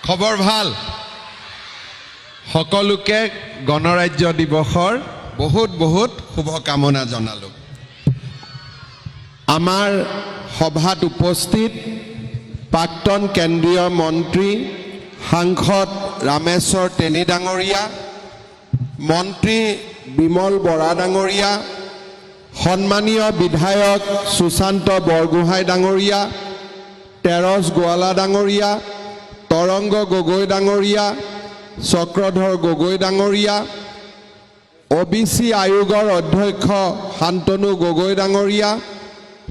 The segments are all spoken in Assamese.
খবৰ ভাল সকলোকে গণৰাজ্য দিৱসৰ বহুত বহুত শুভকামনা জনালো আমাৰ সভাত উপস্থিত প্ৰাক্তন কেন্দ্ৰীয় মন্ত্ৰী সাংসদ ৰামেশ্বৰ তেলী ডাঙৰীয়া মন্ত্ৰী বিমল বৰা ডাঙৰীয়া সন্মানীয় বিধায়ক সুশান্ত বৰগোহাঁই ডাঙৰীয়া তেৰছ গোৱালা ডাঙৰীয়া তৰংগ গগৈ ডাঙৰীয়া চক্ৰধৰ গগৈ ডাঙৰীয়া OBC আয়োগৰ অধ্যক্ষ শান্তনু গগৈ ডাঙৰীয়া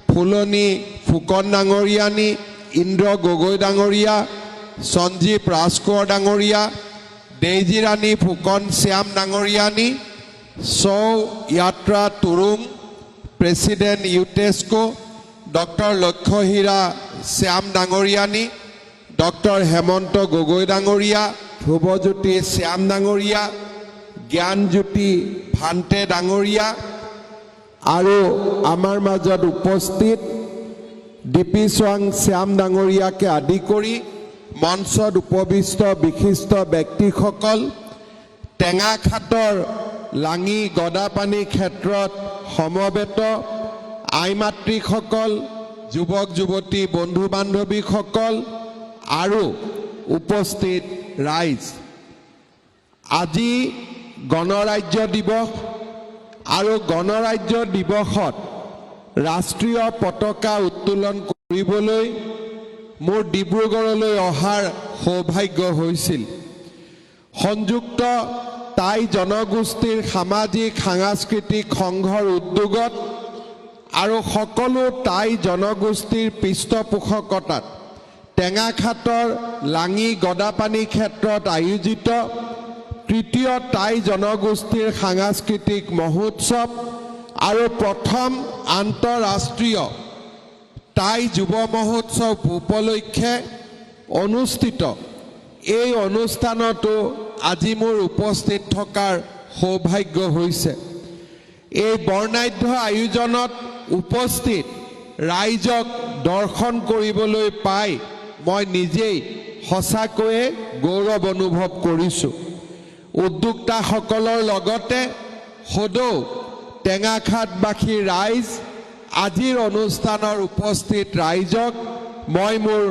ফুলনি ফুকন ডাঙৰীয়ানী ইন্দ্ৰ গগৈ ডাঙৰীয়া সঞ্জীৱ ৰাজকোঁৱৰ ডাঙৰীয়া ডেইজি ৰাণী ফুকন শ্যাম ডাঙৰীয়ানী সৌ যাত্ৰা তুৰুং প্ৰেচিডেণ্ট ইউটেস্কো ডক্টৰ লক্ষ্যহীৰা শ্যাম ডাঙৰীয়ানী ডক্টৰ হেমন্ত গগৈ ডাঙৰীয়া ধ্ৰুৱজ্যোতি শ্যাম ডাঙৰীয়া জ্ঞানজ্যোতি ভান্তে ডাঙৰীয়া আৰু আমাৰ মাজত উপস্থিত ডিপি সোৱাং শ্যাম ডাঙৰীয়াকে আদি কৰি মঞ্চত উপবিষ্ট বিশিষ্ট ব্যক্তিসকল টেঙাখাটৰ লাঙি গদাপানী ক্ষেত্ৰত সমবেত আইমাতৃসকল যুৱক যুৱতী বন্ধু বান্ধৱীসকল আৰু উপস্থিত ৰাইজ আজি গণৰাজ্য দিৱস আৰু গণৰাজ্য দিৱসত ৰাষ্ট্ৰীয় পতাকা উত্তোলন কৰিবলৈ মোৰ ডিব্ৰুগড়লৈ অহাৰ সৌভাগ্য হৈছিল সংযুক্ত টাই জনগোষ্ঠীৰ সামাজিক সাংস্কৃতিক সংঘৰ উদ্যোগত আৰু সকলো টাই জনগোষ্ঠীৰ পৃষ্ঠপোষকতাত টেঙাখাটৰ লাঙি গদাপানী ক্ষেত্ৰত আয়োজিত তৃতীয় টাই জনগোষ্ঠীৰ সাংস্কৃতিক মহোৎসৱ আৰু প্ৰথম আন্তঃৰাষ্ট্ৰীয় টাই যুৱ মহোৎসৱ উপলক্ষে অনুষ্ঠিত এই অনুষ্ঠানতো আজি মোৰ উপস্থিত থকাৰ সৌভাগ্য হৈছে এই বৰ্ণাঢ্য আয়োজনত উপস্থিত ৰাইজক দৰ্শন কৰিবলৈ পাই মই নিজেই সঁচাকৈয়ে গৌৰৱ অনুভৱ কৰিছোঁ উদ্যোক্তাসকলৰ লগতে সদৌ টেঙাখাটবাসী ৰাইজ আজিৰ অনুষ্ঠানৰ উপস্থিত ৰাইজক মই মোৰ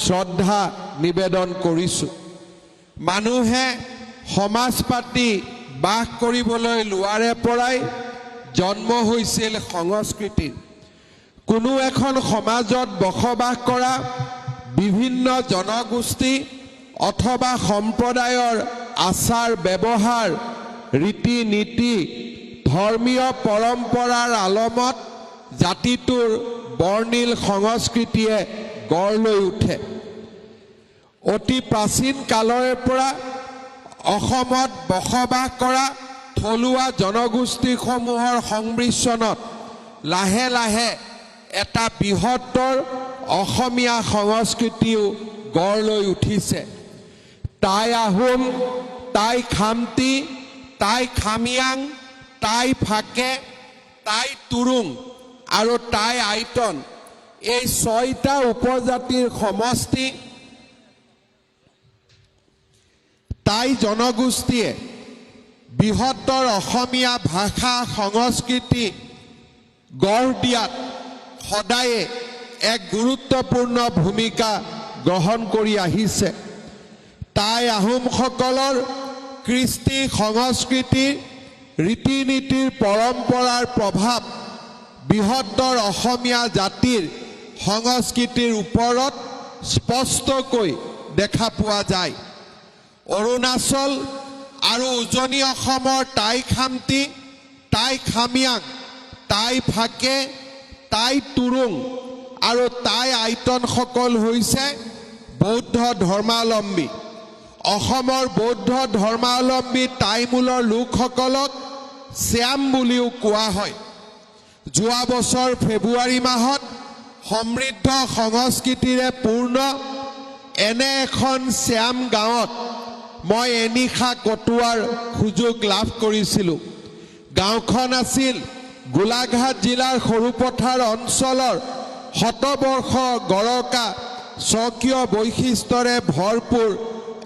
শ্ৰদ্ধা নিবেদন কৰিছোঁ মানুহে সমাজ পাতি বাস কৰিবলৈ লোৱাৰে পৰাই জন্ম হৈছিল সংস্কৃতিৰ কোনো এখন সমাজত বসবাস কৰা বিভিন্ন জনগোষ্ঠী অথবা সম্প্ৰদায়ৰ আচাৰ ব্যৱহাৰ ৰীতি নীতি ধৰ্মীয় পৰম্পৰাৰ আলমত জাতিটোৰ বৰ্ণিল সংস্কৃতিয়ে গঢ় লৈ উঠে অতি প্ৰাচীন কালৰে পৰা অসমত বসবাস কৰা থলুৱা জনগোষ্ঠীসমূহৰ সংমিশ্ৰণত লাহে লাহে এটা বৃহত্তৰ অসমীয়া সংস্কৃতিও গঢ় লৈ উঠিছে টাই আহোম টাই খামতি টাই খামিয়াং টাই ফাকে টাই তুৰুং আৰু টাই আইটন এই ছয়টা উপজাতিৰ সমষ্টি টাই জনগোষ্ঠীয়ে বৃহত্তৰ অসমীয়া ভাষা সংস্কৃতি গঢ় দিয়াত সদায়ে এক গুৰুত্বপূৰ্ণ ভূমিকা গ্ৰহণ কৰি আহিছে টাই আহোমসকলৰ কৃষ্টি সংস্কৃতিৰ ৰীতি নীতিৰ পৰম্পৰাৰ প্ৰভাৱ বৃহত্তৰ অসমীয়া জাতিৰ সংস্কৃতিৰ ওপৰত স্পষ্টকৈ দেখা পোৱা যায় অৰুণাচল আৰু উজনি অসমৰ টাই খামতি টাই খামিয়াং টাই ফাকে টাই তুৰুং আৰু টাই আইটনসকল হৈছে বৌদ্ধ ধৰ্মাৱলম্বী অসমৰ বৌদ্ধ ধৰ্মাৱলম্বী টাইমূলৰ লোকসকলক শ্যাম বুলিও কোৱা হয় যোৱা বছৰ ফেব্ৰুৱাৰী মাহত সমৃদ্ধ সংস্কৃতিৰে পূৰ্ণ এনে এখন শ্যাম গাঁৱত মই এনিশা কটোৱাৰ সুযোগ লাভ কৰিছিলোঁ গাঁওখন আছিল গোলাঘাট জিলাৰ সৰুপথাৰ অঞ্চলৰ শতবৰ্ষ গড়কা স্বকীয় বৈশিষ্ট্যৰে ভৰপূৰ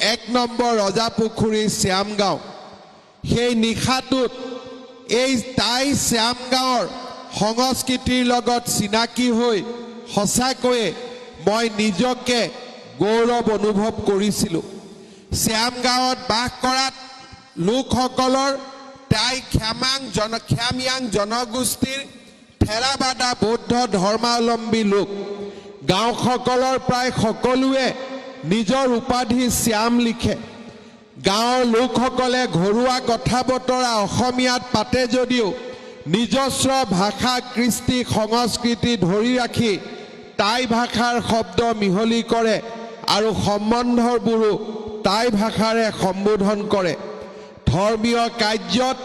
1 নম্বৰ ৰজাপুখুৰী শ্যামগাঁও সেই নিশাটোত এই তাই শ্যামগাঁৱৰ সংস্কৃতিৰ লগত চিনাকি হৈ সঁচাকৈয়ে মই নিজকে গৌৰৱ অনুভৱ কৰিছিলোঁ শ্যামগাঁৱত বাস কৰাত লোকসকলৰ তাই খ্যামিয়াং জনগোষ্ঠীৰ থেৰাবাদা বৌদ্ধ ধৰ্মাৱলম্বী লোক গাঁওসকলৰ প্ৰায় সকলোৱে নিজৰ উপাধি শ্যাম লিখে গাঁৱৰ লোকসকলে ঘৰুৱা কথা বতৰা অসমীয়াত পাতে যদিও নিজস্ব ভাষা কৃষ্টি সংস্কৃতি ধৰি ৰাখি টাই ভাষাৰ শব্দ মিহলি কৰে আৰু সম্বন্ধবোৰো টাই ভাষাৰে সম্বোধন কৰে ধৰ্মীয় কাৰ্যত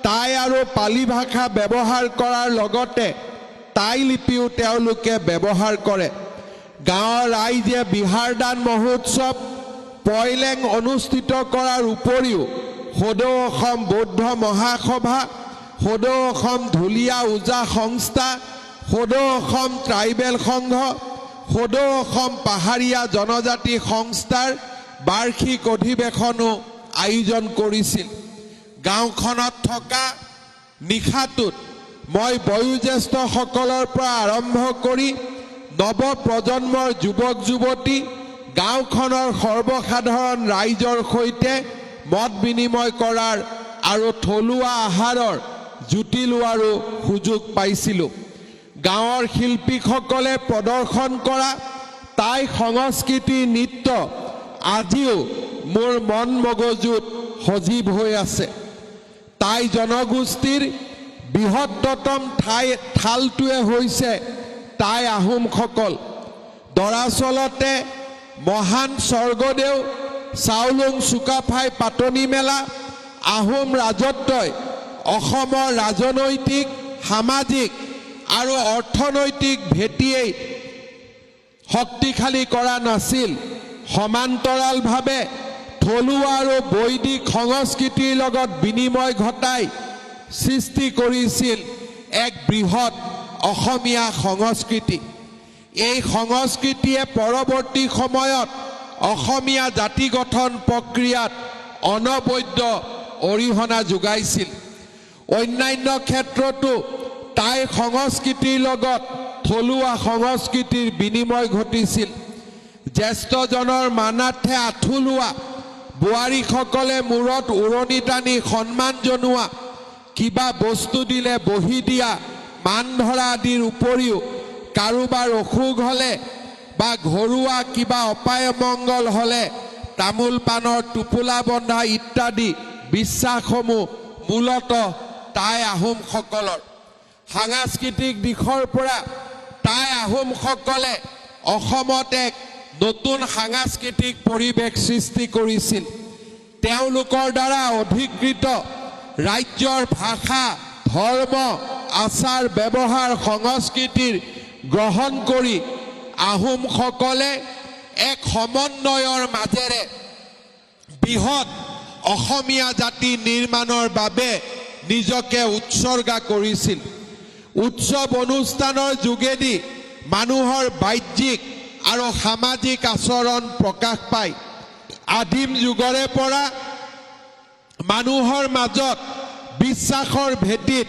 টাই আৰু পালি ভাষা ব্যৱহাৰ কৰাৰ লগতে টাই লিপিও তেওঁলোকে ব্যৱহাৰ কৰে গাঁৱৰ ৰাইজে বিহাৰদান মহোৎসৱ পয়লেং অনুষ্ঠিত কৰাৰ উপৰিও সদৌ অসম বৌদ্ধ মহাসভা সদৌ অসম ঢুলীয়া ওজা সংস্থা সদৌ অসম ট্ৰাইবেল সংঘ সদৌ অসম পাহাৰীয়া জনজাতি সংস্থাৰ বাৰ্ষিক অধিৱেশনো আয়োজন কৰিছিল গাঁওখনত থকা নিশাটোত মই বয়োজ্যেষ্ঠসকলৰ পৰা আৰম্ভ কৰি নৱ প্ৰজন্মৰ যুৱক যুৱতী গাঁওখনৰ সৰ্বসাধাৰণ ৰাইজৰ সৈতে মত বিনিময় কৰাৰ আৰু থলুৱা আহাৰৰ জুতি লোৱাৰো সুযোগ পাইছিলোঁ গাঁৱৰ শিল্পীসকলে প্ৰদৰ্শন কৰা টাই সংস্কৃতি নৃত্য আজিও মোৰ মন মগজুত সজীৱ হৈ আছে টাই জনগোষ্ঠীৰ বৃহত্তম ঠালটোৱে হৈছে টাই আহোমসকল দৰাচলতে মহান স্বৰ্গদেউ চাওলুং চুকাফাই পাতনি মেলা আহোম ৰাজত্বই অসমৰ ৰাজনৈতিক সামাজিক আৰু অৰ্থনৈতিক ভেটিয়েই শক্তিশালী কৰা নাছিল সমান্তৰালভাৱে থলুৱা আৰু বৈদিক সংস্কৃতিৰ লগত বিনিময় ঘটাই সৃষ্টি কৰিছিল এক বৃহৎ অসমীয়া সংস্কৃতি এই সংস্কৃতিয়ে পৰৱৰ্তী সময়ত অসমীয়া জাতি গঠন প্ৰক্ৰিয়াত অনবদ্য অৰিহণা যোগাইছিল অন্যান্য ক্ষেত্ৰতো টাই সংস্কৃতিৰ লগত থলুৱা সংস্কৃতিৰ বিনিময় ঘটিছিল জ্যেষ্ঠজনৰ মানাৰ্থে আঁঠু লোৱা বোৱাৰীসকলে মূৰত উৰণি টানি সন্মান জনোৱা কিবা বস্তু দিলে বহি দিয়া মান ধৰা আদিৰ উপৰিও কাৰোবাৰ অসুখ হ'লে বা ঘৰুৱা কিবা অপায় মংগল হ'লে তামোল পাণৰ টোপোলা বন্ধা ইত্যাদি বিশ্বাসসমূহ মূলতঃ টাই আহোমসকলৰ সাংস্কৃতিক দিশৰ পৰা টাই আহোমসকলে অসমত এক নতুন সাংস্কৃতিক পৰিৱেশ সৃষ্টি কৰিছিল তেওঁলোকৰ দ্বাৰা অধিকৃত ৰাজ্যৰ ভাষা ধৰ্ম আচাৰ ব্যৱহাৰ সংস্কৃতিৰ গ্ৰহণ কৰি আহোমসকলে এক সমন্বয়ৰ মাজেৰে বৃহৎ অসমীয়া জাতি নিৰ্মাণৰ বাবে নিজকে উৎসৰ্গা কৰিছিল উৎসৱ অনুষ্ঠানৰ যোগেদি মানুহৰ বাহ্যিক আৰু সামাজিক আচৰণ প্ৰকাশ পায় আদিম যুগৰে পৰা মানুহৰ মাজত বিশ্বাসৰ ভেটিত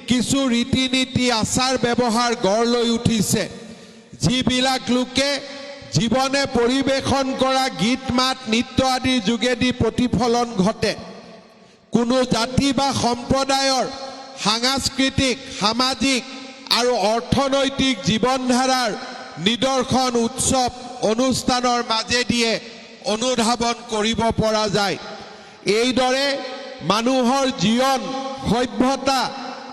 কিছু ৰীতি নীতি আচাৰ ব্যৱহাৰ গঢ় লৈ উঠিছে যিবিলাক লোকে জীৱনে পৰিৱেশন কৰা গীত মাত নৃত্য আদিৰ যোগেদি প্ৰতিফলন ঘটে কোনো জাতি বা সম্প্ৰদায়ৰ সাংস্কৃতিক সামাজিক আৰু অৰ্থনৈতিক জীৱনধাৰাৰ নিদৰ্শন উৎসৱ অনুষ্ঠানৰ মাজেদিয়ে অনুধাৱন কৰিব পৰা যায় এইদৰে মানুহৰ জীৱন সভ্যতা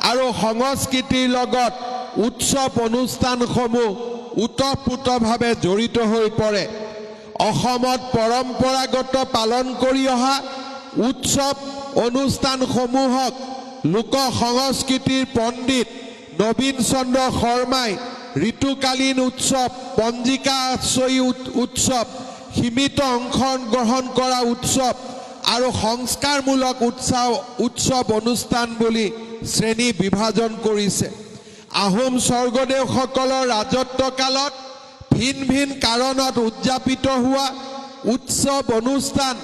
আৰু সংস্কৃতিৰ লগত উৎসৱ অনুষ্ঠানসমূহ ওতঃপ্ৰোতভাৱে জড়িত হৈ পৰে অসমত পৰম্পৰাগত পালন কৰি অহা উৎসৱ অনুষ্ঠানসমূহক লোক সংস্কৃতিৰ পণ্ডিত নবীন চন্দ্ৰ শৰ্মাই ঋতুকালীন উৎসৱ পঞ্জিকা আশ্ৰয়ী উৎসৱ সীমিত অংশগ্ৰহণ কৰা উৎসৱ আৰু সংস্কাৰমূলক উৎসৱ অনুষ্ঠান বুলি শ্ৰেণী বিভাজন কৰিছে আহোম স্বৰ্গদেউসকলৰ ৰাজত্বকালত ভিন ভিন কাৰণত উদযাপিত হোৱা উৎসৱ অনুষ্ঠান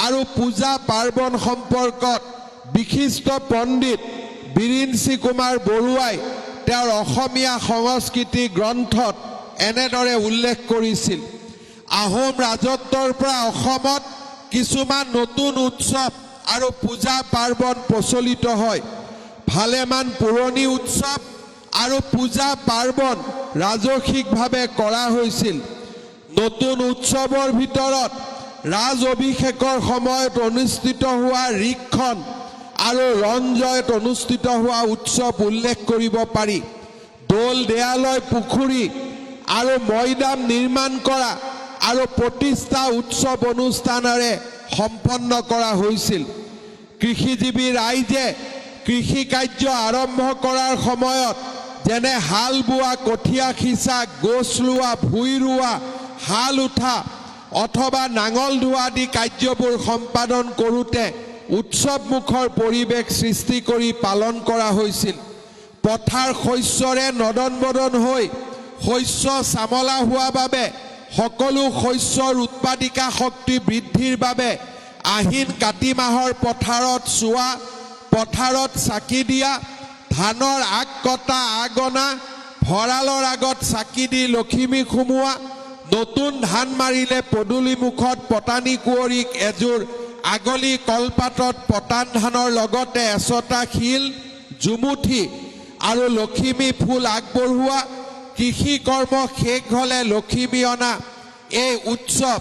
আৰু পূজা পাৰ্বণ সম্পৰ্কত বিশিষ্ট পণ্ডিত বিৰিঞ্চি কুমাৰ বৰুৱাই তেওঁৰ অসমীয়া সংস্কৃতি গ্ৰন্থত এনেদৰে উল্লেখ কৰিছিল। আহোম ৰাজত্বৰ পৰা অসমত কিছুমান নতুন উৎসৱ আৰু পূজা পাৰ্বণ প্ৰচলিত হয়। ভালেমান পুৰণি উৎসৱ আৰু পূজা পাৰ্বণ ৰাজসিকভাৱে কৰা হৈছিল। নতুন উৎসৱৰ ভিতৰত ৰাজ অভিষেকৰ সময়ত অনুষ্ঠিত হোৱা ঋকখন আৰু ৰঞ্জয়ত অনুষ্ঠিত হোৱা উৎসৱ উল্লেখ কৰিব পাৰি। দৌল দেৱালয় পুখুৰী আৰু মৈদাম নিৰ্মাণ কৰা আৰু প্ৰতিষ্ঠা উৎসৱ অনুষ্ঠানেৰে সম্পন্ন কৰা হৈছিল। কৃষিজীৱী ৰাইজে কৃষি কাৰ্য আৰম্ভ কৰাৰ সময়ত যেনে হাল বোৱা, কঠীয়া সিঁচা, গোচ লোৱা, ভুই ৰোৱা, হাল উঠা অথবা নাঙল ধোৱা আদি কাৰ্যবোৰ সম্পাদন কৰোঁতে উৎসৱমুখৰ পৰিৱেশ সৃষ্টি কৰি পালন কৰা হৈছিল। পথাৰ শস্যৰে নদন বদন হৈ শস্য চামলা হোৱা বাবে সকলো শস্যৰ উৎপাদিকা শক্তি বৃদ্ধিৰ বাবে আহিন কাতি মাহৰ পথাৰত চোৱা, পথাৰত চাকি দিয়া, ধানৰ আগ কটা, আগ অনা, ভঁৰালৰ আগত চাকি দি লখিমী সুমুওৱা, নতুন ধান মাৰিলে পদূলি মুখত পতানী কুঁৱৰীক এযোৰ আগলি কলপাতত পতান ধানৰ লগতে এচটা শিল, জুমুঠি আৰু লখিমী ফুল আগবঢ়োৱা, কৃষি কৰ্ম শেষ হ'লে লখিমী অনা এই উৎসৱ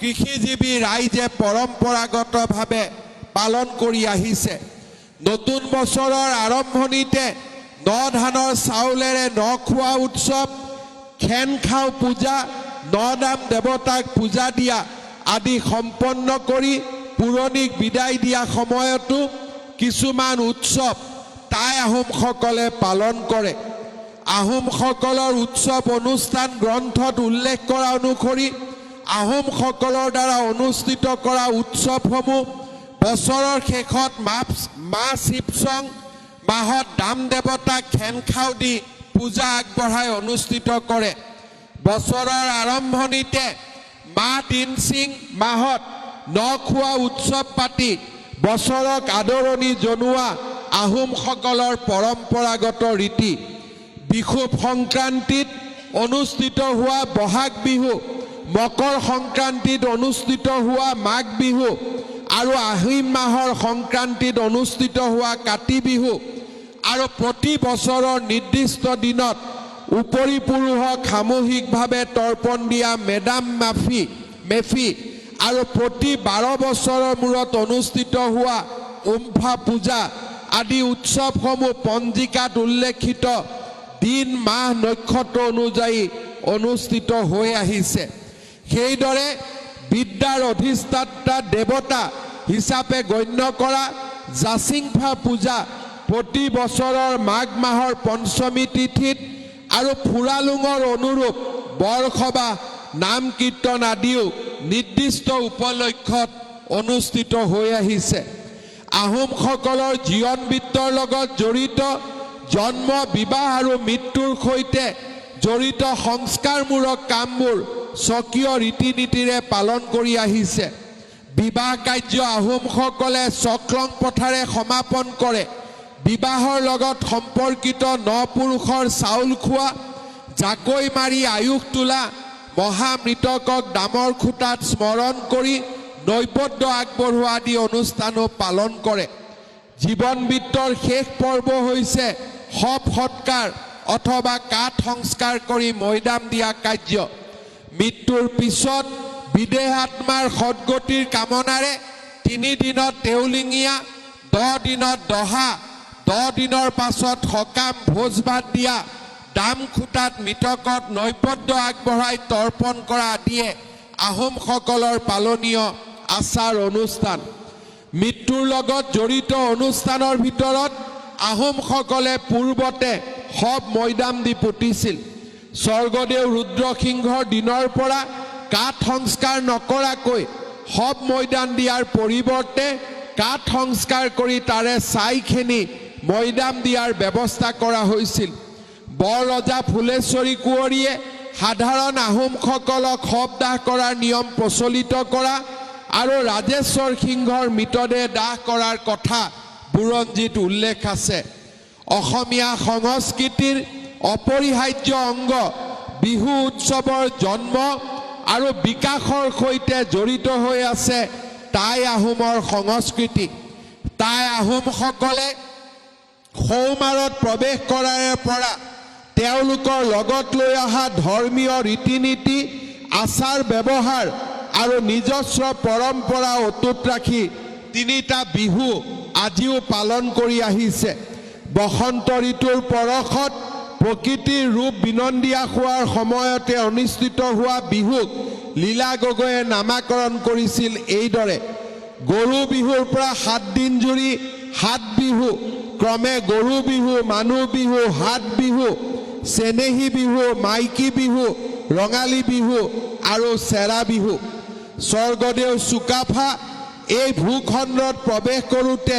কৃষিজীৱী ৰাইজে পৰম্পৰাগতভাৱে পালন কৰি আহিছে। নতুন বছৰৰ আৰম্ভণিতে ন ধানৰ চাউলেৰে ন খোৱা উৎসৱ, খেন খাও পূজা, নদাম দেৱতাক পূজা দিয়া আদি সম্পন্ন কৰি পুৰণিক বিদায় দিয়া সময়তো কিছুমান উৎসৱ টাই আহোমসকলে পালন কৰে। আহোমসকলৰ উৎসৱ অনুষ্ঠান গ্ৰন্থত উল্লেখ কৰা অনুসৰি আহোমসকলৰ দ্বাৰা অনুষ্ঠিত কৰা উৎসৱসমূহ বছৰৰ শেষত মা শিৱচং মাহত দাম দেৱতাক খেন খাও দি পূজা আগবঢ়াই অনুষ্ঠিত কৰে। বছৰৰ আৰম্ভণিতে মা দিনসিং মাহত নখোৱা উৎসৱ পাতি বছৰক আদৰণি জনোৱা আহোমসকলৰ পৰম্পৰাগত ৰীতি। বিষুৱ সংক্ৰান্তিত অনুষ্ঠিত হোৱা বহাগ বিহু, মকৰ সংক্ৰান্তিত অনুষ্ঠিত হোৱা মাঘ বিহু আৰু আহিন মাহৰ সংক্ৰান্তিত অনুষ্ঠিত হোৱা কাতি বিহু আৰু প্ৰতি বছৰৰ নিৰ্দিষ্ট দিনত উপৰি পুৰুষক সামূহিকভাৱে তৰ্পণ দিয়া মেডাম মেফি আৰু প্ৰতি 12 বছৰৰ মূৰত অনুষ্ঠিত হোৱা উম্ফা পূজা আদি উৎসৱসমূহ পঞ্জিকাত উল্লেখিত দিন, মাহ, নক্ষত্ৰ অনুযায়ী অনুষ্ঠিত হৈ আহিছে। সেইদৰে বিদ্যাৰ অধিষ্ঠাতা দেৱতা হিচাপে গণ্য কৰা জাচিংফা পূজা প্ৰতি বছৰৰ মাঘ মাহৰ পঞ্চমী তিথিত আৰু ফুৰালুঙৰ অনুৰূপ বৰসভা, নাম কীৰ্তন আদিও নিৰ্দিষ্ট উপলক্ষত অনুষ্ঠিত হৈ আহিছে। আহোমসকলৰ জীৱন বৃত্তৰ লগত জড়িত জন্ম, বিবাহ আৰু মৃত্যুৰ সৈতে জড়িত সংস্কাৰমূলক কামবোৰ স্বকীয় ৰীতি নীতিৰে পালন কৰি আহিছে। বিবাহ কাৰ্য আহোমসকলে চক্ৰং প্ৰথাৰে সমাপন কৰে। বিবাহৰ লগত সম্পৰ্কিত নপুৰুষৰ চাউল খোৱা, জাকৈ মাৰি আয়ুস তোলা, মহামৃতকক দামৰ খুঁটাত স্মৰণ কৰি নৈবদ্য আগবঢ়োৱা আদি অনুষ্ঠানো পালন কৰে। জীৱন বৃত্তৰ শেষ পৰ্ব হৈছে শৱ সৎকাৰ অথবা কাঠ সংস্কাৰ কৰি মৈদাম দিয়া কাৰ্য। মৃত্যুৰ পিছত বিদেহ আত্মাৰ সদগতিৰ কামনাৰে 3 দিনত দেউলিঙীয়া, 10 দিনত দহা, 10 দিনৰ পাছত সকাম ভোজ ভাত দিয়া, দাম খুঁটাত মৃতকত নৈবদ্য আগবঢ়াই তৰ্পণ কৰা আদিয়ে আহোমসকলৰ পালনীয় আচাৰ অনুষ্ঠান। মৃত্যুৰ লগত জড়িত অনুষ্ঠানৰ ভিতৰত আহোমসকলে পূৰ্বতে শৱ মৈদাম দি পুতিছিল। স্বৰ্গদেউ ৰুদ্ৰসিংহৰ দিনৰ পৰা কাঠ সংস্কাৰ নকৰাকৈ শৱ মৈদাম দিয়াৰ পৰিৱৰ্তে কাঠ সংস্কাৰ কৰি তাৰে ছাইখিনি মৈদাম দিয়াৰ ব্যৱস্থা কৰা হৈছিল। বৰ ৰজা ফুলেশ্বৰী কুঁৱৰীয়ে সাধাৰণ আহোমসকলক শৱদাহ কৰাৰ নিয়ম প্ৰচলিত কৰা আৰু ৰাজেশ্বৰ সিংহৰ মৃতদেহ দাহ কৰাৰ কথা বুৰঞ্জীত উল্লেখ আছে। অসমীয়া সংস্কৃতিৰ অপৰিহাৰ্য অংগ বিহু উৎসৱৰ জন্ম আৰু বিকাশৰ সৈতে জড়িত হৈ আছে টাই আহোমৰ সংস্কৃতি। টাই আহোমসকলে সৌমাৰত প্ৰৱেশ কৰাৰে পৰা তেওঁলোকৰ লগত লৈ অহা ধৰ্মীয় ৰীতি নীতি, আচাৰ ব্যৱহাৰ আৰু নিজস্ব পৰম্পৰা অটুট ৰাখি তিনিটা বিহু আজিও পালন কৰি আহিছে। বসন্ত ঋতুৰ পৰশত প্ৰকৃতিৰ ৰূপ বিনন্দিয়া হোৱাৰ সময়তে অনুষ্ঠিত হোৱা বিহুক লীলা গগৈয়ে নামাকৰণ কৰিছিল এইদৰে: গৰু বিহুৰ পৰা 7 দিন জুৰি 7 বিহু, ক্ৰমে গৰু বিহু, মানুহ বিহু, হাত বিহু, চেনেহী বিহু, মাইকী বিহু, ৰঙালী বিহু আৰু চেৰা বিহু। স্বৰ্গদেউ চুকাফা এই ভূখণ্ডত প্ৰৱেশ কৰোঁতে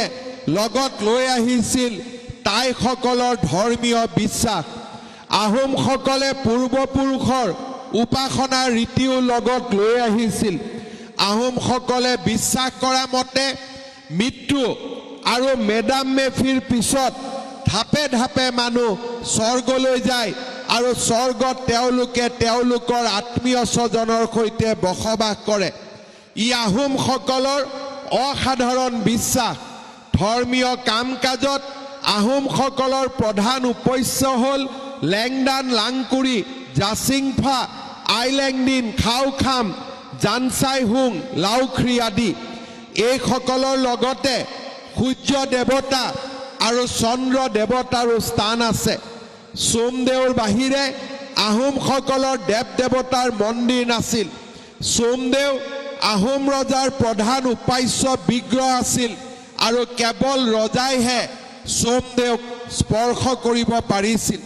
লগত লৈ আহিছিল টাইসকলৰ ধৰ্মীয় বিশ্বাস। আহোমসকলে পূৰ্বপুৰুষৰ উপাসনাৰ ৰীতিও লগত লৈ আহিছিল। আহোমসকলে বিশ্বাস কৰা মতে মৃত্যু আৰু মেডাম মেফিৰ পিছত ধাপে ধাপে মানুহ স্বৰ্গলৈ যায় আৰু স্বৰ্গত তেওঁলোকে তেওঁলোকৰ আত্মীয় স্বজনৰ সৈতে বসবাস কৰে। ই আহোমসকলৰ অসাধাৰণ বিশ্বাস। ধৰ্মীয় কাম কাজত আহোমসকলৰ প্ৰধান উপস্য হ'ল লেংদান লাংকুৰি, জাচিংফা, আইলেংদিন, খাওখাম, জানচাই হুং, লাওখ্ৰী আদি। এইসকলৰ লগতে সূৰ্য দেৱতা আৰু চন্দ্ৰ দেৱতাৰো স্থান আছে। সোমদেউৰ বাহিৰে আহোমসকলৰ দেৱ দেৱতাৰ মন্দিৰ নাছিল। সোমদেউ আহোম ৰজাৰ প্ৰধান উপাস্য বিগ্ৰহ আছিল আৰু কেৱল ৰজাইহে সোমদেউক স্পৰ্শ কৰিব পাৰিছিল।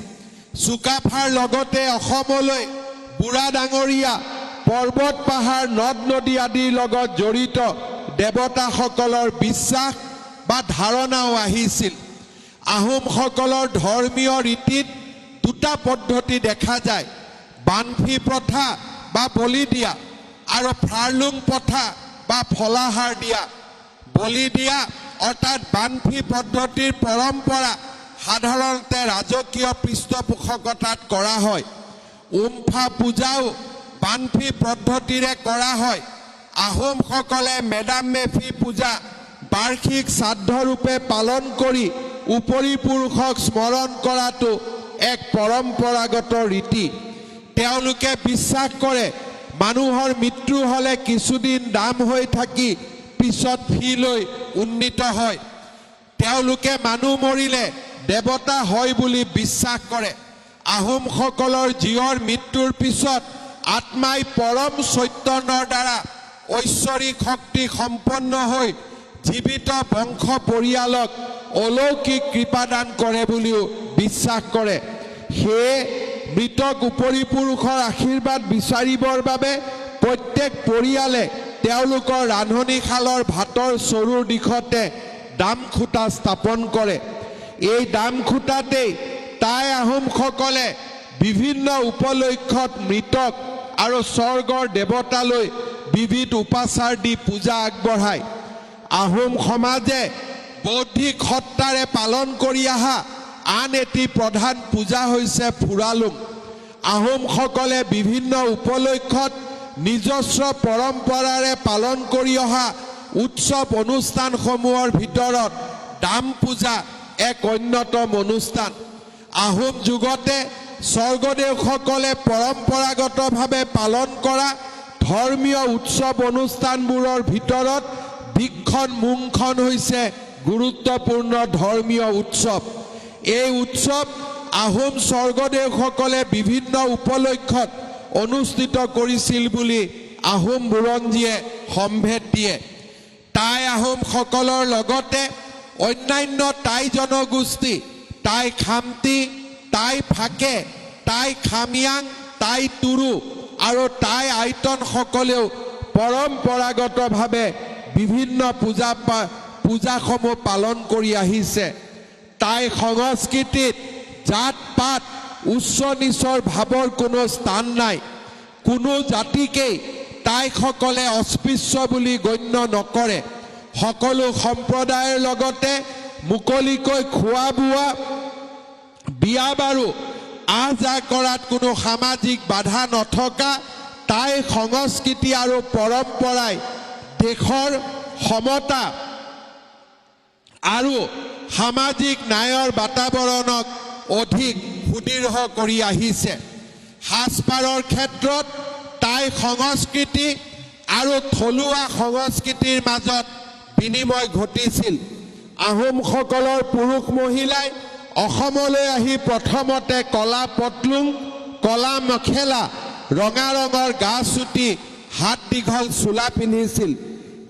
চুকাফাৰ লগতে অসমলৈ বুঢ়া ডাঙৰীয়া, পৰ্বত পাহাৰ, নদ নদী আদিৰ লগত জড়িত দেৱতাসকলৰ বিশ্বাস বা ধাৰণাও আহিছিল। আহোমসকলৰ ধৰ্মীয় ৰীতিত দুটা পদ্ধতি দেখা যায়: বানফি প্ৰথা বা বলি দিয়া আৰু ফাৰ্লুং প্ৰথা বা ফলাহাৰ দিয়া। বলি দিয়া অৰ্থাৎ বানফি পদ্ধতিৰ পৰম্পৰা সাধাৰণতে ৰাজকীয় পৃষ্ঠপোষকতাত কৰা হয়। উমফা পূজাও বানফি পদ্ধতিৰে কৰা হয়। আহোমসকলে মেডাম মেফি পূজা বাৰ্ষিক শ্ৰাদ্ধৰূপে পালন কৰি উপৰি পুৰুষক স্মৰণ কৰাটো এক পৰম্পৰাগত ৰীতি। তেওঁলোকে বিশ্বাস কৰে মানুহৰ মৃত্যু হ'লে কিছুদিন দাম হৈ থাকি পিছত ফিলৈ উন্নীত হয়। তেওঁলোকে মানুহ মৰিলে দেৱতা হয় বুলি বিশ্বাস কৰে। আহোমসকলৰ জীয়ৰ মৃত্যুৰ পিছত আত্মাই পৰম চৈতন্যৰ দ্বাৰা ঐশ্বৰিক শক্তি সম্পন্ন হৈ জীৱিত বংশ পৰিয়ালক অলৌকিক কৃপাদান কৰে বুলিও বিশ্বাস কৰে। সেয়ে মৃতক উপৰি পুৰুষৰ আশীৰ্বাদ বিচাৰিবৰ বাবে প্ৰত্যেক পৰিয়ালে তেওঁলোকৰ ৰান্ধনীশালৰ ভাতৰ চৰুৰ দিশতে দামখুটা স্থাপন কৰে। এই দামখুটাতেই টাই আহোমসকলে বিভিন্ন উপলক্ষত মৃতক আৰু স্বৰ্গৰ দেৱতালৈ বিবিধ উপাচাৰ দি পূজা আগবঢ়ায়। আহোম সমাজে বৌদ্ধিক সত্তাৰে পালন কৰি অহা আন এটি প্ৰধান পূজা হৈছে ফুৰালুং। আহোমসকলে বিভিন্ন উপলক্ষত নিজস্ব পৰম্পৰাৰে পালন কৰি অহা উৎসৱ অনুষ্ঠানসমূহৰ ভিতৰত দাম পূজা এক অন্যতম অনুষ্ঠান। আহোম যুগতে স্বৰ্গদেউসকলে পৰম্পৰাগতভাৱে পালন কৰা ধৰ্মীয় উৎসৱ অনুষ্ঠানবোৰৰ ভিতৰত দিকখন মুংখন হৈছে গুৰুত্বপূৰ্ণ ধৰ্মীয় উৎসৱ। এই উৎসৱ আহোম স্বৰ্গদেউসকলে বিভিন্ন উপলক্ষত অনুষ্ঠিত কৰিছিল বুলি আহোম বুৰঞ্জীয়ে সম্ভেদ দিয়ে। টাই আহোমসকলৰ লগতে অন্যান্য টাই জনগোষ্ঠী টাই খামতি, টাই ফাকে, টাই খামিয়াং, টাই তুৰু আৰু টাই আইতনসকলেও পৰম্পৰাগতভাৱে বিভিন্ন পূজাসমূহ পালন কৰি আহিছে। টাই সংস্কৃতিত জাত পাত উচ্চ নিচৰ ভাৱৰ কোনো স্থান নাই কোনো জাতিকেই তাইসকলে অস্পৃশ্য বুলি গণ্য নকৰে সকলো সম্প্ৰদায়ৰ লগতে মুকলিকৈ খোৱা বোৱা বিয়া বাৰু আজা কৰাত কোনো সামাজিক বাধা নথকা তাই সংস্কৃতি আৰু পৰম্পৰাই দেশৰ সমতা আৰু সামাজিক ন্যায়ৰ বাতাবৰণক অধিক সুদৃঢ় কৰি আহিছে সাজপাৰৰ ক্ষেত্ৰত তাই সংস্কৃতি আৰু থলুৱা সংস্কৃতিৰ মাজত বিনিময় ঘটিছিল আহোমসকলৰ পুৰুষ মহিলাই অসমলৈ আহি প্ৰথমতে কলা পটলুং কলা মেখেলা ৰঙা ৰঙৰ গা চুটি হাত দীঘল চোলা পিন্ধিছিল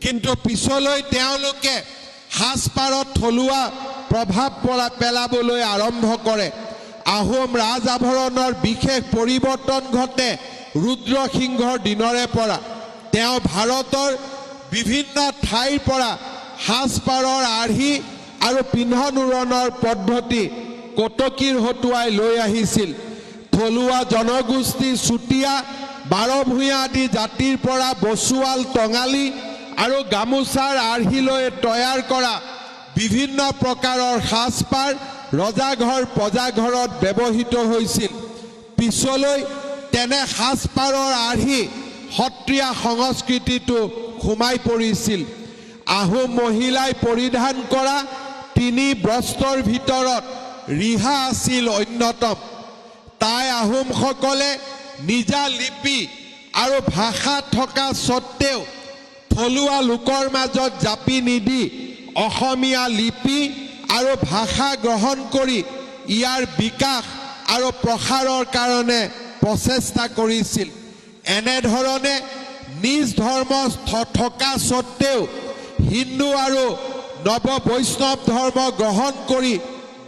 কিন্তু পিছলৈ তেওঁলোকে সাজপাৰত থলুৱা প্ৰভাৱ পেলাবলৈ আৰম্ভ কৰে আহোম ৰাজ আভৰণৰ বিশেষ পৰিৱৰ্তন ঘটে ৰুদ্ৰসিংহৰ দিনৰে পৰা তেওঁ ভাৰতৰ বিভিন্ন ঠাইৰ পৰা সাজপাৰৰ আৰ্হি আৰু পিন্ধন উৰণৰ পদ্ধতি কটকীৰ হতুৱাই লৈ আহিছিল থলুৱা জনগোষ্ঠী চুতীয়া বাৰভূঞা আদি জাতিৰ পৰা বসুৱাল টঙালী আৰু গামোচাৰ আৰ্হিলৈ তৈয়াৰ কৰা বিভিন্ন প্ৰকাৰৰ সাজপাৰ ৰজাঘৰ প্ৰজাঘৰত ব্যৱহৃত হৈছিল পিছলৈ তেনে সাজপাৰৰ আৰ্হি সত্ৰীয়া সংস্কৃতিটো সোমাই পৰিছিল আহোম মহিলাই পৰিধান কৰা তিনি বস্ত্ৰৰ ভিতৰত ৰিহা আছিল অন্যতম তাই আহোমসকলে নিজা লিপি আৰু ভাষা থকা সত্ত্বেও থলুৱা লোকৰ মাজত জাপি নিদি অসমীয়া লিপি আৰু ভাষা গ্ৰহণ কৰি ইয়াৰ বিকাশ আৰু প্ৰসাৰৰ কাৰণে প্ৰচেষ্টা কৰিছিল এনেধৰণে নিজ ধৰ্ম থকা সত্ত্বেও হিন্দু আৰু নৱ বৈষ্ণৱ ধৰ্ম গ্ৰহণ কৰি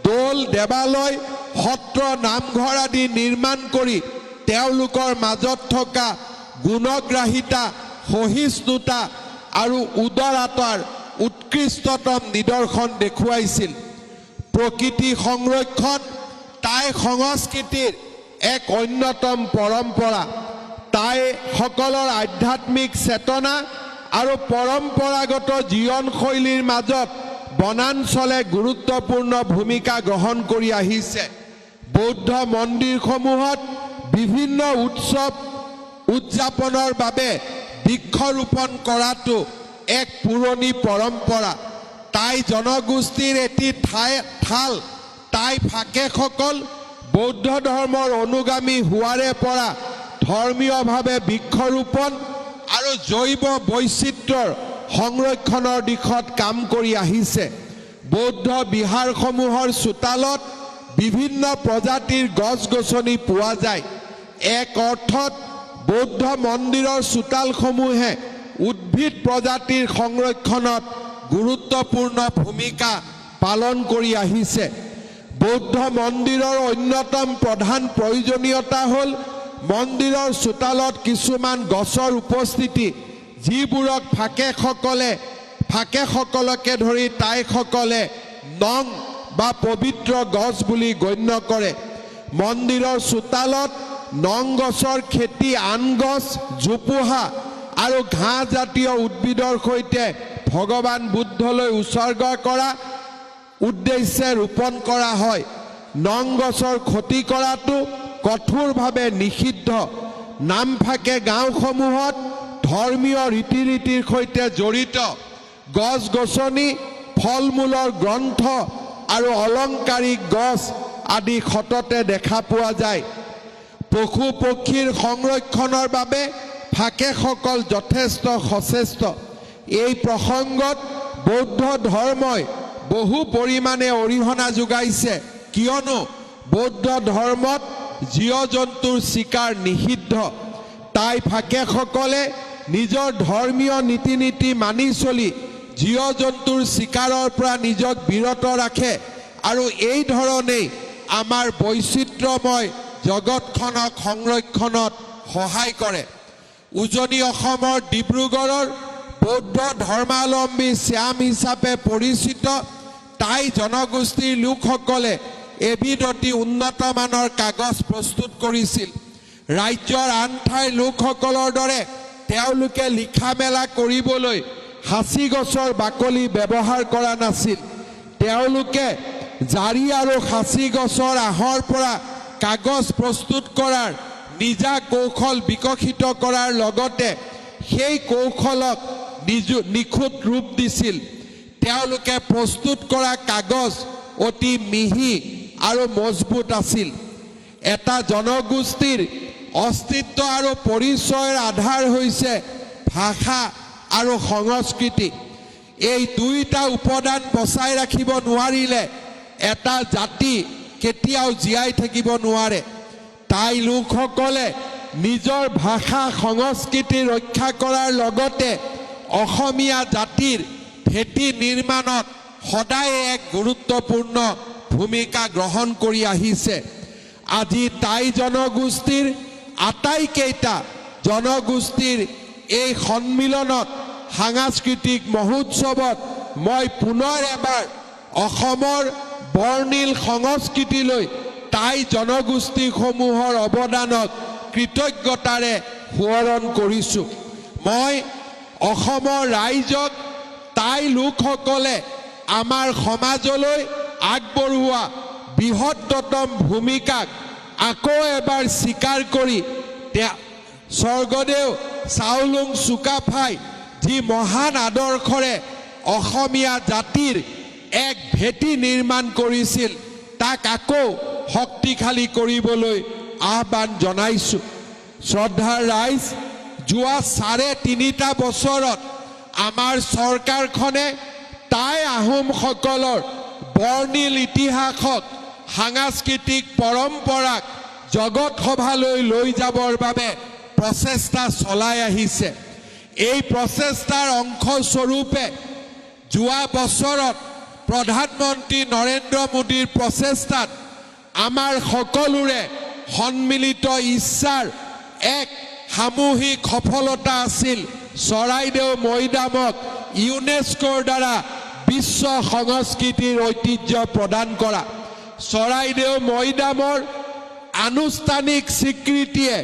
দৌল দেৱালয় সত্ৰ নামঘৰ আদি নিৰ্মাণ কৰি তেওঁলোকৰ মাজত থকা গুণগ্ৰাহিতা সহিষ্ণুতা আৰু উদাৰতাৰ উৎকৃষ্টতম নিদৰ্শন দেখুৱাইছিল প্ৰকৃতি সংৰক্ষণ তাই সংস্কৃতিৰ এক অন্যতম পৰম্পৰা তাই সকলৰ আধ্যাত্মিক চেতনা আৰু পৰম্পৰাগত জীৱনশৈলীৰ মাজত বনাঞ্চলে গুৰুত্বপূৰ্ণ ভূমিকা গ্ৰহণ কৰি আহিছে বৌদ্ধ মন্দিৰসমূহত বিভিন্ন উৎসৱ উদযাপনৰ বাবে বৃক্ষৰোপণ কৰাটো এক পুৰণি পৰম্পৰা তাই জনগোষ্ঠীৰ এটি ঠাল তাই ফাকেসকল বৌদ্ধ ধৰ্মৰ অনুগামী হোৱাৰে পৰা ধৰ্মীয়ভাৱে বৃক্ষৰোপণ আৰু জৈৱ বৈচিত্ৰ্যৰ সংৰক্ষণৰ দিশত কাম কৰি আহিছে বৌদ্ধ বিহাৰসমূহৰ চোতালত বিভিন্ন প্ৰজাতিৰ গছ-গছনি পোৱা যায় এক অৰ্থত বৌদ্ধ মন্দিৰৰ চোতালসমূহে উদ্ভিদ প্ৰজাতিৰ সংৰক্ষণত গুৰুত্বপূৰ্ণ ভূমিকা পালন কৰি আহিছে বৌদ্ধ মন্দিৰৰ অন্যতম প্ৰধান প্ৰয়োজনীয়তা হ'ল মন্দিৰৰ চোতালত কিছুমান গছৰ উপস্থিতি যিবোৰক ফাকেসকলকে ধৰি তাইসকলে নং বা পবিত্ৰ গছ বুলি গণ্য কৰে মন্দিৰৰ চোতালত নং গছৰ খেতি আন গছ জোপোহা আৰু ঘাঁহ জাতীয় উদ্ভিদৰ সৈতে ভগৱান বুদ্ধলৈ উৎসৰ্গ কৰা উদ্দেশ্যে ৰোপণ কৰা হয় নং গছৰ ক্ষতি কৰাটো কঠোৰভাৱে নিষিদ্ধ নামফাকে গাঁওসমূহত ধৰ্মীয় ৰীতি-নীতিৰ সৈতে জড়িত গছ-গছনি ফল-মূলৰ গ্ৰন্থ আৰু অলংকাৰিক গছ আদি সততে দেখা পোৱা যায় পশু পক্ষীৰ সংৰক্ষণৰ বাবে ফাকেসকল যথেষ্ট সচেষ্ট এই প্ৰসংগত বৌদ্ধ ধৰ্মই বহু পৰিমাণে অৰিহণা যোগাইছে কিয়নো বৌদ্ধ ধৰ্মত জীৱ-জন্তুৰ চিকাৰ নিষিদ্ধ তাই ফাকেসকলে নিজৰ ধৰ্মীয় নীতি-নীতি মানি চলি জীৱ-জন্তুৰ চিকাৰৰ পৰা নিজক বিৰত ৰাখে আৰু এই ধৰণেই আমাৰ বৈচিত্ৰ্যময় জগতখনক সংৰক্ষণত সহায় কৰে উজনি অসমৰ ডিব্ৰুগড়ৰ বৌদ্ধ ধৰ্মাৱলম্বী শ্যাম হিচাপে পৰিচিত তাই জনগোষ্ঠীৰ লোকসকলে এবিধ অতি উন্নত মানৰ কাগজ প্ৰস্তুত কৰিছিল ৰাজ্যৰ আন ঠাইৰ লোকসকলৰ দৰে তেওঁলোকে লিখা মেলা কৰিবলৈ হাঁচি গছৰ বাকলি ব্যৱহাৰ কৰা নাছিল তেওঁলোকে জাৰি আৰু হাঁচি গছৰ আহৰ পৰা কাগজ প্ৰস্তুত কৰাৰ নিজা কৌশল বিকশিত কৰাৰ লগতে সেই কৌশলক নিখুঁত ৰূপ দিছিল তেওঁলোকে প্ৰস্তুত কৰা কাগজ অতি মিহি আৰু মজবুত আছিল এটা জনগোষ্ঠীৰ অস্তিত্ব আৰু পৰিচয়ৰ আধাৰ হৈছে ভাষা আৰু সংস্কৃতি এই দুইটা উপাদান বচাই ৰাখিব নোৱাৰিলে এটা জাতি কেতিয়াও জীয়াই থাকিব নোৱাৰে তাই লোকসকলে নিজৰ ভাষা সংস্কৃতি ৰক্ষা কৰাৰ লগতে অসমীয়া জাতিৰ ভেটি নিৰ্মাণত সদায় এক গুৰুত্বপূৰ্ণ ভূমিকা গ্ৰহণ কৰি আহিছে আজি তাই জনগোষ্ঠীৰ আটাইকেইটা জনগোষ্ঠীৰ এই সন্মিলনত সাংস্কৃতিক মহোৎসৱত মই পুনৰ এবাৰ অসমৰ বৰ্ণিল সংস্কৃতিলৈ তাই জনগোষ্ঠীসমূহৰ অৱদানক কৃতজ্ঞতাৰে সোঁৱৰণ কৰিছোঁ মই অসমৰ ৰাইজক তাই লোকসকলে আমাৰ সমাজলৈ আগবঢ়োৱা বৃহত্তম ভূমিকাক আকৌ এবাৰ স্বীকাৰ কৰি স্বৰ্গদেউ চাওলুং চুকাফাই যি মহান আদৰ্শৰে অসমীয়া জাতিৰ এক ভেটি নিৰ্মাণ কৰিছিল তাক আকৌ শক্তিশালী কৰিবলৈ আহ্বান জনাইছোঁ শ্ৰদ্ধাৰ ৰাইজ যোৱা ৩.৫ বছৰত আমাৰ চৰকাৰখনে তাই আহোমসকলৰ বৰ্ণিল ইতিহাসক সাংস্কৃতিক পৰম্পৰাক জগত সভালৈ লৈ যাবৰ বাবে প্ৰচেষ্টা চলাই আহিছে এই প্ৰচেষ্টাৰ অংশস্বৰূপে যোৱা বছৰত প্ৰধানমন্ত্ৰী নৰেন্দ্ৰ মোদীৰ প্ৰচেষ্টাত আমাৰ সকলোৰে সন্মিলিত ইচ্ছাৰ এক সামূহিক সফলতা আছিল চৰাইদেউ মৈদামক ইউনেস্কোৰ দ্বাৰা বিশ্ব সংস্কৃতিৰ ঐতিহ্য প্ৰদান কৰা চৰাইদেউ মৈদামৰ আনুষ্ঠানিক স্বীকৃতিয়ে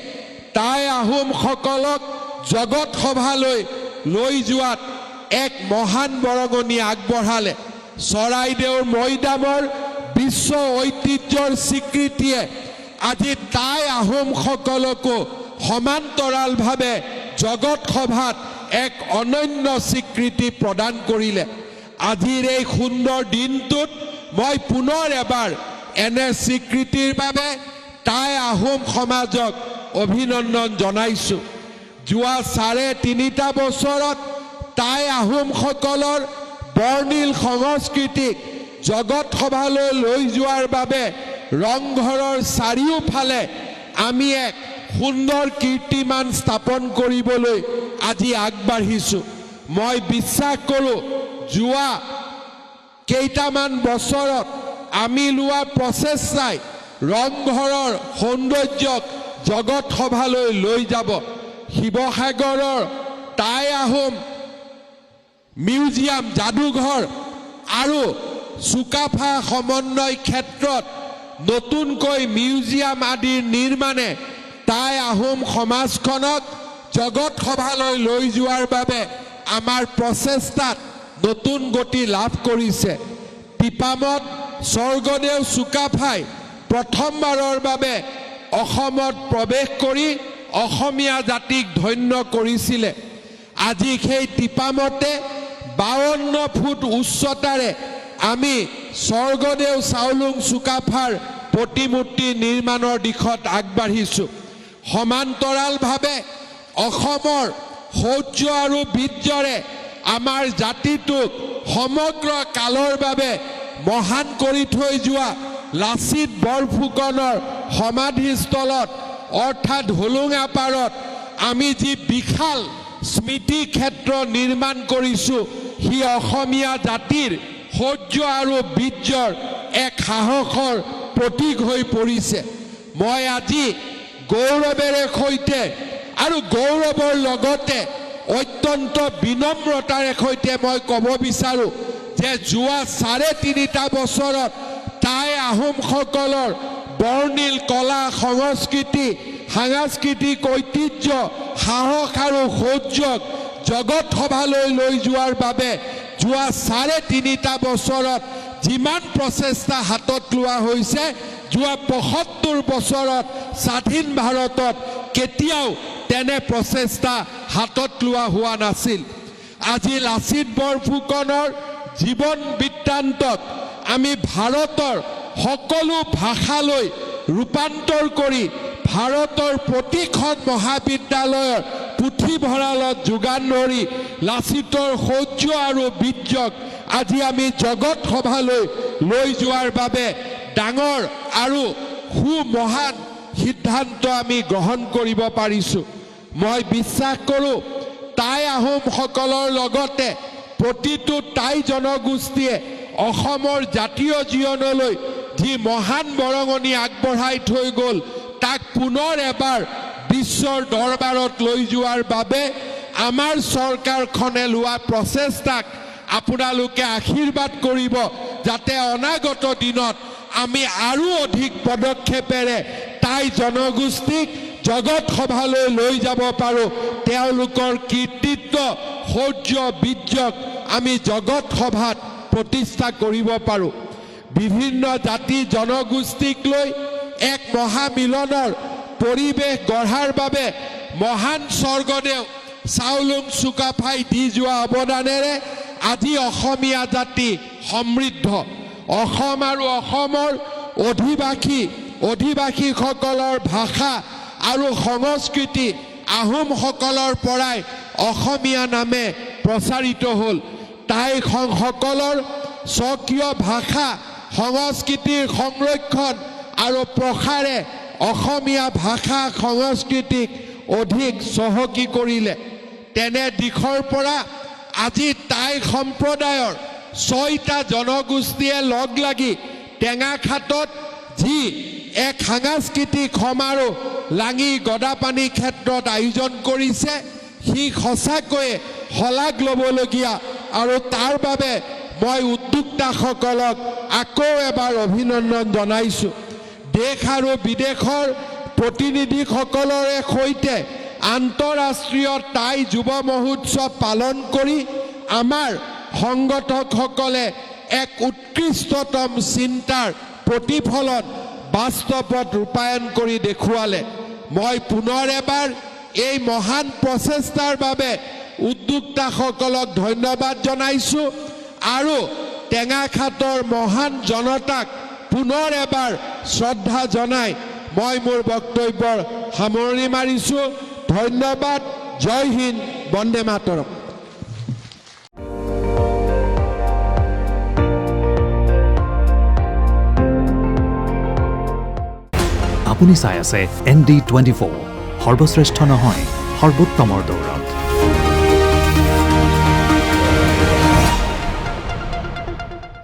তাই আহোমসকলক জগত সভালৈ লৈ যোৱাত এক মহান বৰঙণি আগবঢ়ালে চৰাইদেউৰ মৈদামৰ বিশ্ব ঐতিহ্যৰ স্বীকৃতিয়ে আজি তাই আহোমসকলকো সমান্তৰালভাৱে জগত সভাত এক অনন্য স্বীকৃতি প্ৰদান কৰিলে আজিৰ এই সুন্দৰ দিনটোত মই পুনৰ এবাৰ এনে স্বীকৃতিৰ বাবে তাই আহোম সমাজক অভিনন্দন জনাইছোঁ যোৱা ৩.৫ বছৰত তাই আহোমসকলৰ বৰ্ণিল সংস্কৃতিক জগত সভালৈ লৈ যোৱাৰ বাবে ৰংঘৰৰ চাৰিওফালে আমি এক সুন্দৰ কীৰ্তিমান স্থাপন কৰিবলৈ আজি আগবাঢ়িছোঁ মই বিশ্বাস কৰোঁ যোৱা কেইটামান বছৰত আমি লোৱা প্ৰচেষ্টাই ৰংঘৰৰ সৌন্দৰ্যক জগত সভালৈ লৈ যাব শিৱসাগৰৰ তাই আহোম মিউজিয়াম যাদুঘৰ আৰু চুকাফা সমন্বয় ক্ষেত্ৰত নতুনকৈ মিউজিয়াম আদিৰ নিৰ্মাণে তাই আহোম সমাজখনক জগত সভালৈ লৈ যোৱাৰ বাবে আমাৰ প্ৰচেষ্টাত নতুন গতি লাভ কৰিছে টিপামত স্বৰ্গদেউ চুকাফাই প্ৰথমবাৰৰ বাবে অসমত প্ৰৱেশ কৰি অসমীয়া জাতিক ধন্য কৰিছিলে আজি সেই টিপামতে 52 ফুট উচ্চতাৰে আমি স্বৰ্গদেউ চাওলুং চুকাফাৰ প্ৰতিমূৰ্তি নিৰ্মাণৰ দিশত আগবাঢ়িছোঁ সমান্তৰালভাৱে অসমৰ শৌৰ্য আৰু বীৰ্যৰে আমাৰ জাতিটোক সমগ্ৰ কালৰ বাবে মহান কৰি থৈ যোৱা লাচিত বৰফুকনৰ সমাধিস্থলত অৰ্থাৎ হোলোঙাপাৰত আমি যি বিশাল স্মৃতি ক্ষেত্ৰ নিৰ্মাণ কৰিছোঁ সি অসমীয়া জাতিৰ শৌৰ্য আৰু বীৰ্যৰ এক সাহসৰ প্ৰতীক হৈ পৰিছে মই আজি গৌৰৱেৰে সৈতে আৰু গৌৰৱৰ লগতে অত্যন্ত বিনম্ৰতাৰে সৈতে মই ক'ব বিচাৰোঁ যে যোৱা ৩.৫ বছৰত টাই আহোমসকলৰ বৰ্ণিল কলা সংস্কৃতি সাংস্কৃতিক ঐতিহ্য সাহস আৰু শৌৰ্যক জগত সভালৈ লৈ যোৱাৰ বাবে যোৱা ৩.৫ বছৰত যিমান প্ৰচেষ্টা হাতত লোৱা হৈছে যোৱা ৭৫ বছৰত স্বাধীন ভাৰতত কেতিয়াও তেনে প্ৰচেষ্টা হাতত লোৱা হোৱা নাছিল। আজি লাচিত বৰফুকনৰ জীৱন বৃত্তান্তত আমি ভাৰতৰ সকলো ভাষালৈ ৰূপান্তৰ কৰি ভাৰতৰ প্ৰতিখন মহাবিদ্যালয়ৰ পুথিভঁৰালত যোগান ধৰি লাচিতৰ শৌৰ্য আৰু বীৰ্যক আজি আমি জগত সভালৈ লৈ যোৱাৰ বাবে ডাঙৰ আৰু সুমহান সিদ্ধান্ত আমি গ্ৰহণ কৰিব পাৰিছোঁ। মই বিশ্বাস কৰোঁ টাই আহোমসকলৰ লগতে প্ৰতিটো টাই জনগোষ্ঠীয়ে অসমৰ জাতীয় জীৱনলৈ যি মহান বৰঙণি আগবঢ়াই থৈ গ'ল তাক পুনৰ এবাৰ বিশ্বৰ দৰবাৰত লৈ যোৱাৰ বাবে আমাৰ চৰকাৰখনে লোৱা প্ৰচেষ্টাক আপোনালোকে আশীৰ্বাদ কৰিব যাতে অনাগত দিনত আমি আৰু অধিক পদক্ষেপেৰে টাই জনগোষ্ঠীক জগত সভালৈ লৈ যাব পাৰোঁ। তেওঁলোকৰ কৃতিত্ব শৌৰ্য বীৰ্যক আমি জগত সভাত প্ৰতিষ্ঠা কৰিব পাৰোঁ। বিভিন্ন জাতি জনগোষ্ঠীক লৈ এক মহামিলনৰ পৰিৱেশ গঢ়াৰ বাবে মহান স্বৰ্গদেউ চাওলুং চুকাফাই দি যোৱা অৱদানেৰে আজি অসমীয়া জাতি সমৃদ্ধ। অসম আৰু অসমৰ অধিবাসীসকলৰ ভাষা আৰু সংস্কৃতি আহোমসকলৰ পৰাই অসমীয়া নামে প্ৰচাৰিত হ'ল। টাই সকলৰ স্বকীয় ভাষা সংস্কৃতিৰ সংৰক্ষণ আৰু প্ৰসাৰে অসমীয়া ভাষা সংস্কৃতিক অধিক চহকী কৰিলে। তেনে দিশৰ পৰা আজি টাই সম্প্ৰদায়ৰ 6টা জনগোষ্ঠীয়ে লগ লাগি টেঙাখাটত যি এক সাংস্কৃতিক সমাৰোহ লাঙি গদাপানী ক্ষেত্ৰত আয়োজন কৰিছে সি সঁচাকৈয়ে শলাগ ল'বলগীয়া আৰু তাৰ বাবে মই উদ্যোক্তাসকলক আকৌ এবাৰ অভিনন্দন জনাইছোঁ। দেশ আৰু বিদেশৰ প্ৰতিনিধিসকলৰে সৈতে আন্তঃৰাষ্ট্ৰীয় টাই যুৱ মহোৎসৱ পালন কৰি আমাৰ সংগঠকসকলে এক উৎকৃষ্টতম চিন্তাৰ প্ৰতিফলন বাস্তৱত ৰূপায়ণ কৰি দেখুৱালে। মই পুনৰ এবাৰ এই মহান প্ৰচেষ্টাৰ বাবে উদ্যোক্তাসকলক ধন্যবাদ জনাইছোঁ আৰু টেঙাখাটৰ মহান জনতাক পুনৰ এবাৰ শ্ৰদ্ধা জনাই মই মোৰ বক্তব্যৰ সামৰণি মাৰিছোঁ। ধন্যবাদ। জয় হিন্দ, বন্দে মাতৰম। আপুনি চাই আছে ND24, সৰ্বশ্ৰেষ্ঠ নহয় সৰ্বোত্তমৰ দৌৰত।